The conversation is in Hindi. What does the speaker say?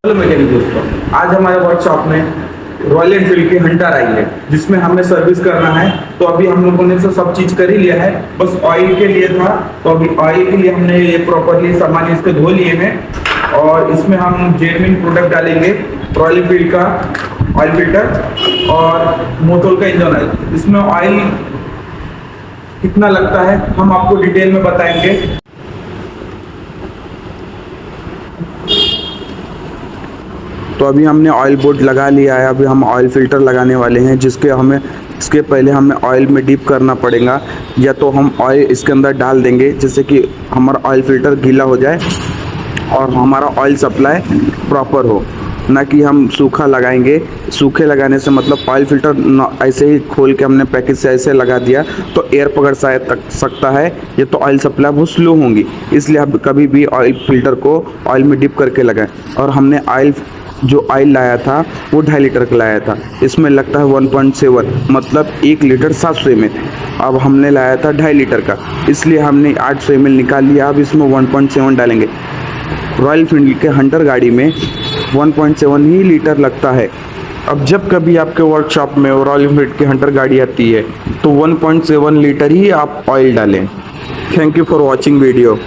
हेलो मैकेनिक दोस्तों, आज हमारे वर्कशॉप में रॉयल एनफील्ड की हंटर आई है जिसमें हमें सर्विस करना है। तो अभी हम लोगों ने सब चीज़ कर ही लिया है, बस ऑयल के लिए था। तो अभी ऑयल के लिए हमने ये प्रॉपरली सामान इसके धो लिए हैं और इसमें हम जेन्युइन प्रोडक्ट डालेंगे, रॉयल एनफील्ड का ऑयल फिल्टर और मोटोल का इंजन ऑयल। इसमें ऑयल कितना लगता है हम आपको डिटेल में बताएंगे। तो अभी हमने ऑयल बोर्ड लगा लिया है, अभी हम ऑयल फिल्टर लगाने वाले हैं इसके पहले हमें ऑयल में डीप करना पड़ेगा। या तो हम ऑयल इसके अंदर डाल देंगे जिससे कि हमारा ऑयल फिल्टर गीला हो जाए और हमारा ऑयल सप्लाई प्रॉपर हो, ना कि हम सूखा लगाएंगे। सूखे लगाने से मतलब ऑयल फिल्टर ऐसे ही खोल के हमने पैकेज से ऐसे लगा दिया तो एयर पकड़ सकता है, ये तो ऑयल सप्लाई बहुत स्लो होंगी। इसलिए आप कभी भी ऑयल फिल्टर को ऑयल में डिप करके लगाएं। और हमने जो ऑयल लाया था वो 2.5 लीटर का लाया था, इसमें लगता है 1.7 मतलब 1 लीटर 700 ml। अब हमने लाया था 2.5 लीटर का, इसलिए हमने 800 ml निकाल लिया। अब इसमें 1.7 डालेंगे। रॉयल एनफील्ड के हंटर गाड़ी में 1.7 ही लीटर लगता है। अब जब कभी आपके वर्कशॉप में रॉयल एनफील्ड की हंटर गाड़ी आती है तो 1.7 लीटर ही आप ऑयल डालें। Thank you for watching video.